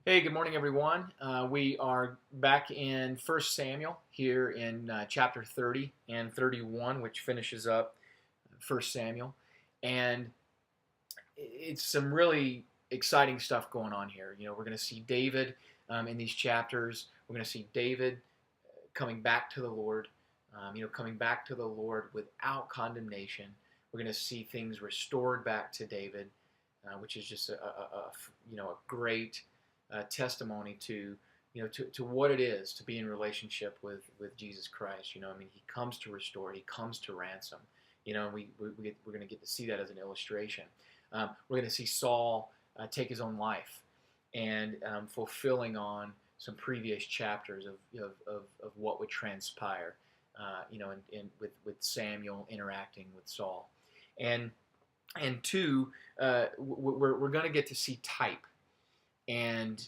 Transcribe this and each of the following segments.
Hey, good morning, everyone. We are back in 1 Samuel here in chapter 30 and 31, which finishes up 1 Samuel. And it's some really exciting stuff going on here. We're going to see David in these chapters. We're going to see David coming back to the Lord, coming back to the Lord without condemnation. We're going to see things restored back to David, which is just a great testimony to what it is to be in relationship with Jesus Christ. He comes to restore, he comes to ransom. We're going to get to see that as an illustration. We're going to see Saul take his own life and fulfilling on some previous chapters of what would transpire, with Samuel interacting with Saul. And two, we're going to get to see type. And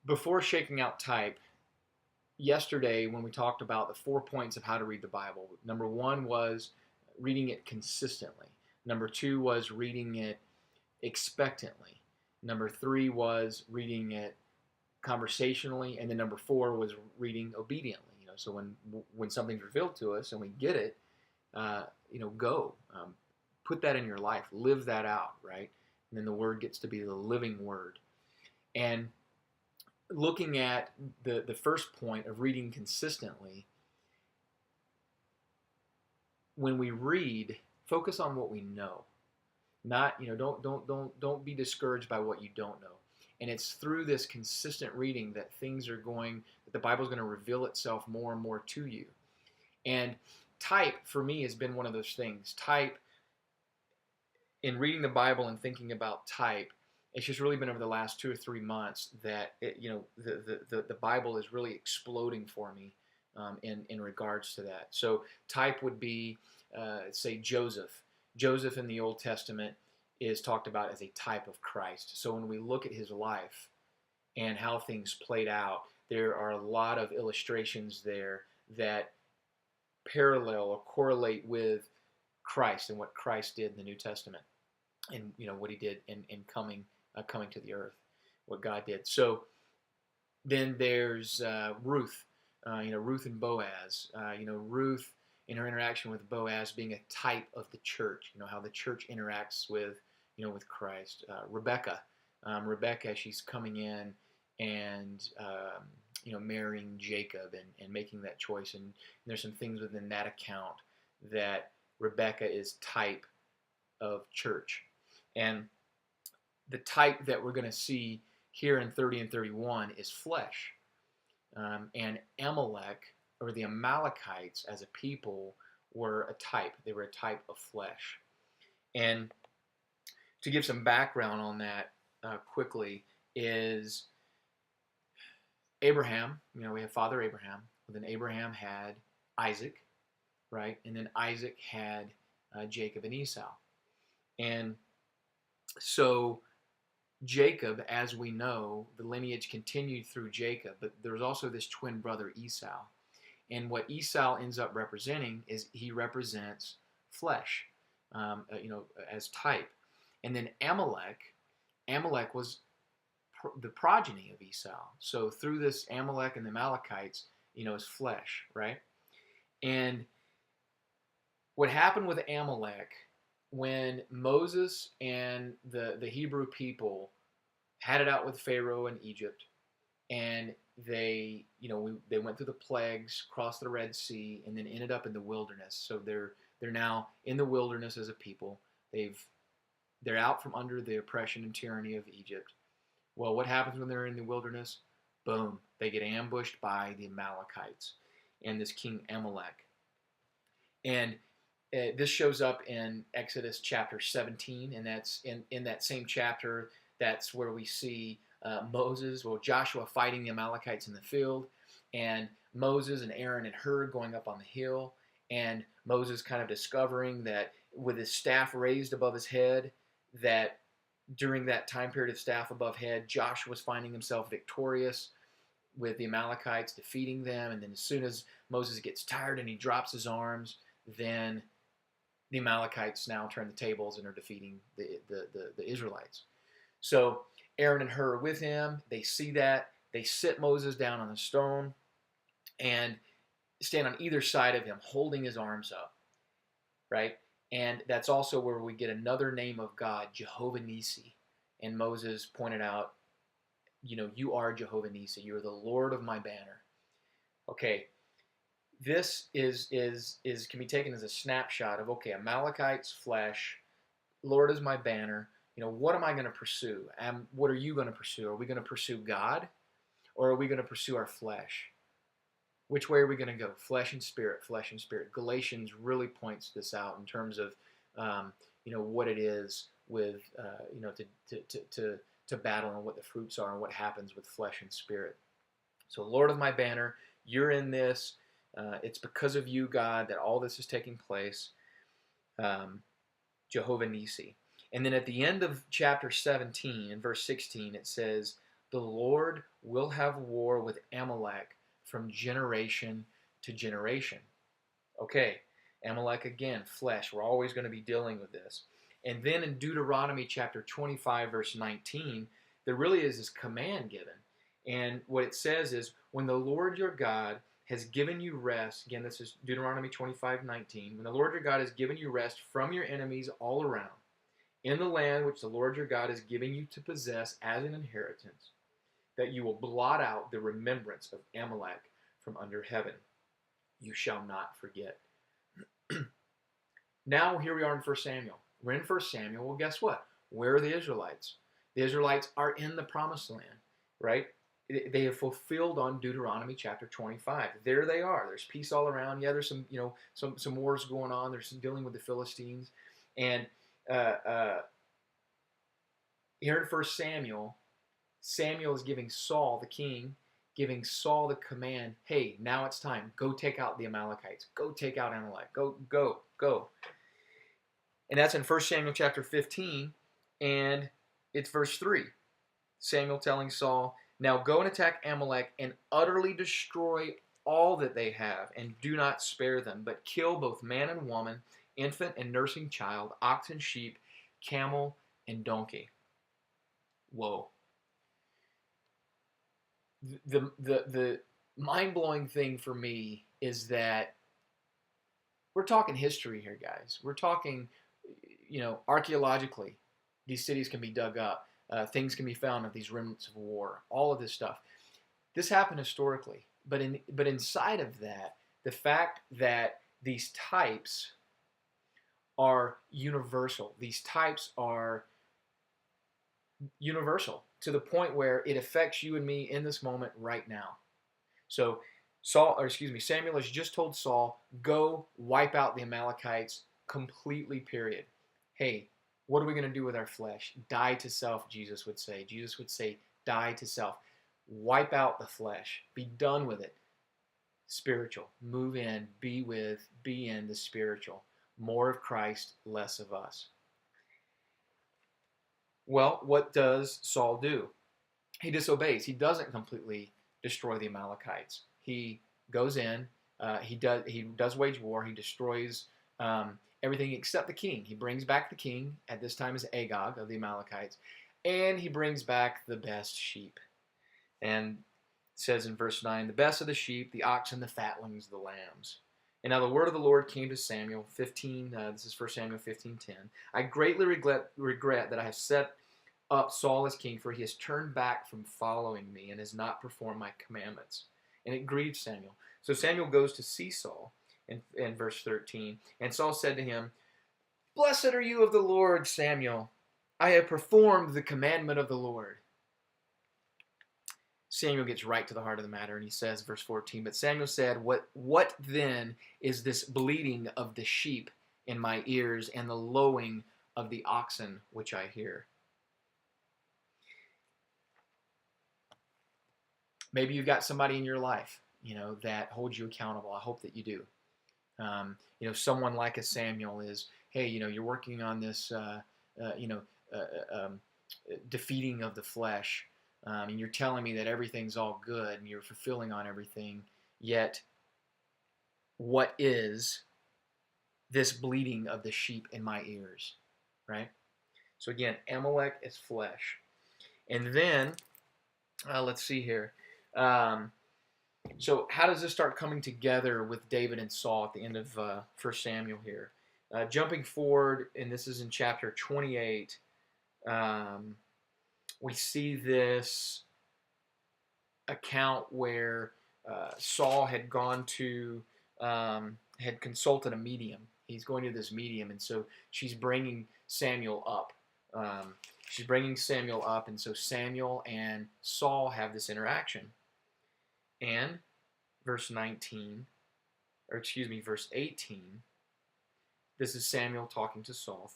before shaking out type, yesterday when we talked about the 4 points of how to read the Bible, number one was reading it consistently. Number two was reading it expectantly. Number three was reading it conversationally, and then number four was reading obediently. So when something's revealed to us and we get it, go put that in your life, live that out, right? And then the word gets to be the living word. And looking at the first point of reading consistently, when we read, focus on what we know. Not, don't be discouraged by what you don't know. And it's through this consistent reading that the Bible is going to reveal itself more and more to you. And type, for me, has been one of those things. Type, in reading the Bible and thinking about type, it's just really been over the last 2 or 3 months that the Bible is really exploding for me in regards to that. So type would be, say, Joseph. Joseph in the Old Testament is talked about as a type of Christ. So when we look at his life and how things played out, there are a lot of illustrations there that parallel or correlate with Christ and what Christ did in the New Testament, and what he did in coming to the earth, what God did. So then there's Ruth, Ruth and Boaz. Ruth in her interaction with Boaz being a type of the church. How the church interacts with Christ. Rebecca, she's coming in and marrying Jacob and making that choice. And there's some things within that account that Rebecca is type of church. And the type that we're going to see here in 30 and 31 is flesh. And Amalek, or the Amalekites as a people, were a type. They were a type of flesh. And to give some background on that quickly is Abraham. We have Father Abraham. Then Abraham had Isaac, right? And then Isaac had Jacob and Esau. And so Jacob, as we know, the lineage continued through Jacob, but there was also this twin brother Esau. And what Esau ends up representing is he represents flesh, as type. And then Amalek was the progeny of Esau. So through this Amalek and the Amalekites, is flesh, right? And what happened with Amalek, when Moses and the Hebrew people had it out with Pharaoh in Egypt, and they went through the plagues, crossed the Red Sea, and then ended up in the wilderness. So they're now in the wilderness as a people. They're out from under the oppression and tyranny of Egypt. Well, what happens when they're in the wilderness? Boom, they get ambushed by the Amalekites and this king Amalek. And this shows up in Exodus chapter 17, and that's in that same chapter. That's where we see Joshua fighting the Amalekites in the field, and Moses and Aaron and Hur going up on the hill, and Moses kind of discovering that with his staff raised above his head, that during that time period of staff above head, Joshua was finding himself victorious with the Amalekites, defeating them. And then as soon as Moses gets tired and he drops his arms, then the Amalekites now turn the tables and are defeating the Israelites. So Aaron and Hur are with him. They see that. They sit Moses down on the stone and stand on either side of him, holding his arms up, right? And that's also where we get another name of God, Jehovah Nissi. And Moses pointed out, you are Jehovah Nissi. You are the Lord of my banner. Okay, this is can be taken as a snapshot of, okay, Amalekite's flesh, Lord is my banner. What am I going to pursue? What are you going to pursue? Are we going to pursue God, or are we going to pursue our flesh? Which way are we going to go? Flesh and spirit, flesh and spirit. Galatians really points this out in terms of, what it is with, to battle and what the fruits are and what happens with flesh and spirit. So, Lord of my banner, you're in this. It's because of you, God, that all this is taking place. Jehovah Nissi. And then at the end of chapter 17, in verse 16, it says, the Lord will have war with Amalek from generation to generation. Okay, Amalek again, flesh. We're always going to be dealing with this. And then in Deuteronomy chapter 25, verse 19, there really is this command given. And what it says is, when the Lord your God has given you rest, again, this is Deuteronomy 25:19, when the Lord your God has given you rest from your enemies all around, in the land which the Lord your God is giving you to possess as an inheritance, that you will blot out the remembrance of Amalek from under heaven. You shall not forget. Now, here we are in 1 Samuel. We're in 1 Samuel. Well, guess what? Where are the Israelites? The Israelites are in the promised land, right? They have fulfilled on Deuteronomy chapter 25. There they are. There's peace all around. Yeah, there's some wars going on. There's some dealing with the Philistines. And here in 1 Samuel, Samuel is giving Saul, the king, giving Saul the command, hey, now it's time. Go take out the Amalekites. Go take out Amalek. Go. And that's in 1 Samuel chapter 15, and it's verse 3. Samuel telling Saul, now go and attack Amalek and utterly destroy all that they have, and do not spare them, but kill both man and woman, infant and nursing child, ox and sheep, camel and donkey. Whoa. The mind-blowing thing for me is that we're talking history here, guys. We're talking, archaeologically, these cities can be dug up. Things can be found of these remnants of war. All of this stuff. This happened historically, but inside of that, the fact that these types are universal. These types are universal to the point where it affects you and me in this moment right now. So Samuel has just told Saul, go wipe out the Amalekites completely, period. Hey, what are we going to do with our flesh? Die to self, Jesus would say. Jesus would say, die to self. Wipe out the flesh. Be done with it. Spiritual. Move in, be in the spiritual. More of Christ, less of us. Well, what does Saul do? He disobeys. He doesn't completely destroy the Amalekites. He goes in. He does wage war. He destroys everything except the king. He brings back the king. At this time is Agag of the Amalekites, and he brings back the best sheep. And it says in verse 9, the best of the sheep, the oxen, the fatlings, the lambs. And now the word of the Lord came to Samuel, 15, this is 1 Samuel 15:10. I greatly regret that I have set up Saul as king, for he has turned back from following me and has not performed my commandments. And it grieved Samuel. So Samuel goes to see Saul in verse 13. And Saul said to him, blessed are you of the Lord, Samuel. I have performed the commandment of the Lord. Samuel gets right to the heart of the matter, and he says, verse 14, but Samuel said, what then is this bleating of the sheep in my ears and the lowing of the oxen which I hear? Maybe you've got somebody in your life, that holds you accountable. I hope that you do. Someone like a Samuel is, hey, you're working on this, defeating of the flesh. And you're telling me that everything's all good and you're fulfilling on everything, yet what is this bleating of the sheep in my ears, right? So again, Amalek is flesh. And then, let's see here. So how does this start coming together with David and Saul at the end of 1 Samuel here? Jumping forward, and this is in chapter 28, we see this account where Saul had gone to, had consulted a medium. He's going to this medium, and so she's bringing Samuel up. And so Samuel and Saul have this interaction. And verse 18, this is Samuel talking to Saul.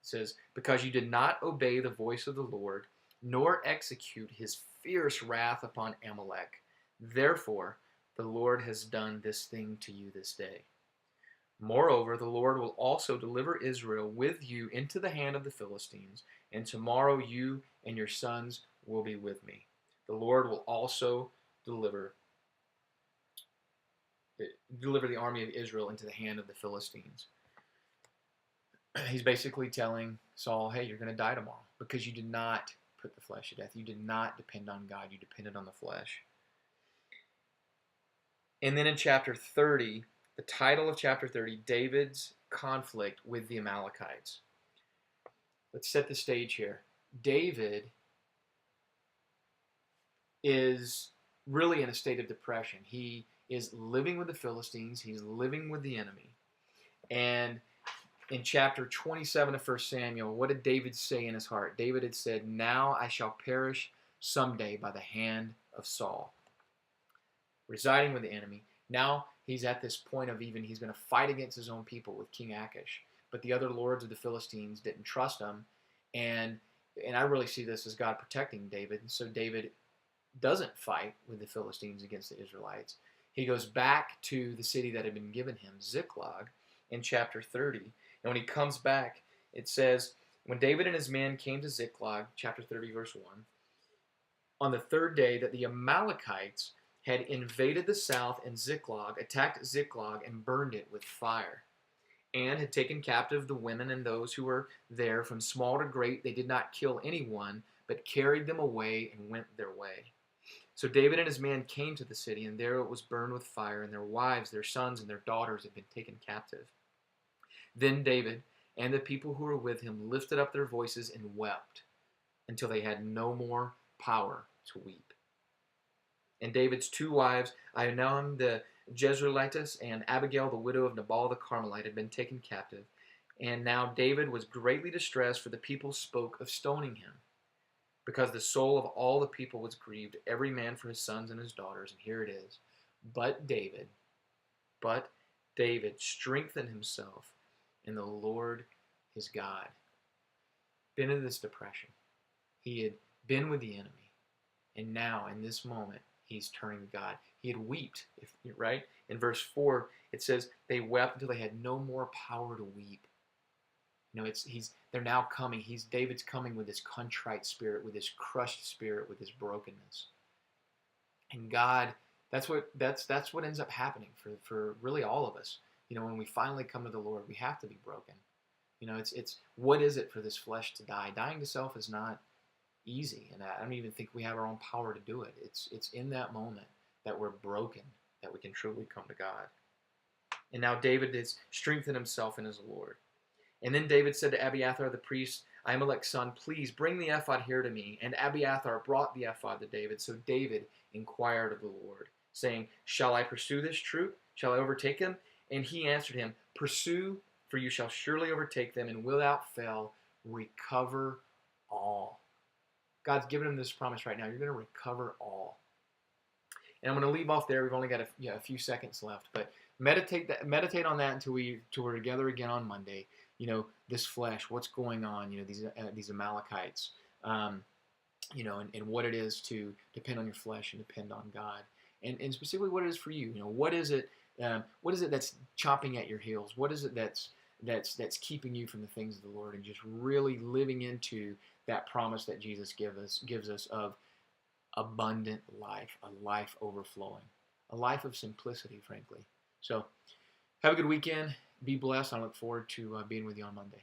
It says, because you did not obey the voice of the Lord, nor execute his fierce wrath upon Amalek. Therefore, the Lord has done this thing to you this day. Moreover, the Lord will also deliver Israel with you into the hand of the Philistines, and tomorrow you and your sons will be with me. The Lord will also deliver the army of Israel into the hand of the Philistines. He's basically telling Saul, hey, you're going to die tomorrow because you did not put the flesh to death. You did not depend on God. You depended on the flesh. And then in chapter 30, the title of chapter 30, David's conflict with the Amalekites. Let's set the stage here. David is really in a state of depression. He is living with the Philistines. He's living with the enemy. And in chapter 27 of 1 Samuel, what did David say in his heart? David had said, now I shall perish someday by the hand of Saul. Residing with the enemy. Now he's at this point of he's going to fight against his own people with King Achish. But the other lords of the Philistines didn't trust him. And I really see this as God protecting David. And so David doesn't fight with the Philistines against the Israelites. He goes back to the city that had been given him, Ziklag, in chapter 30. And when he comes back, it says, when David and his men came to Ziklag, chapter 30, verse 1, on the third day that the Amalekites had invaded the south and Ziklag, attacked Ziklag and burned it with fire, and had taken captive the women and those who were there from small to great. They did not kill anyone, but carried them away and went their way. So David and his men came to the city, and there it was burned with fire, and their wives, their sons, and their daughters had been taken captive. Then David and the people who were with him lifted up their voices and wept until they had no more power to weep. And David's two wives, Ahinoam the Jezreelitess and Abigail the widow of Nabal the Carmelite, had been taken captive. And now David was greatly distressed, for the people spoke of stoning him, because the soul of all the people was grieved, every man for his sons and his daughters. And here it is. But David strengthened himself in the Lord his God. Been in this depression. He had been with the enemy. And now, in this moment, he's turning to God. He had wept, right? In verse 4, it says, they wept until they had no more power to weep. You know, they're now coming. David's coming with his contrite spirit, with his crushed spirit, with his brokenness. And God, that's what ends up happening for really all of us. You know, when we finally come to the Lord, we have to be broken. You know, it's what is it for this flesh to die? Dying to self is not easy, and I don't even think we have our own power to do it. It's in that moment that we're broken that we can truly come to God. And now David has strengthened himself in his Lord. And then David said to Abiathar the priest, Ahimelech's son, please bring the ephod here to me. And Abiathar brought the ephod to David. So David inquired of the Lord, saying, shall I pursue this troop? Shall I overtake him? And he answered him, pursue, for you shall surely overtake them, and without fail recover all. God's given him this promise right now. You're going to recover all. And I'm going to leave off there. We've only got a few seconds left. But meditate on that until we're together again on Monday. You know, this flesh, what's going on, you know, these Amalekites, you know, and what it is to depend on your flesh and depend on God. And specifically what it is for you. You know, what is it that's chopping at your heels? What is it that's keeping you from the things of the Lord, and just really living into that promise that Jesus gives us of abundant life, a life overflowing, a life of simplicity, frankly. So have a good weekend. Be blessed. I look forward to being with you on Monday.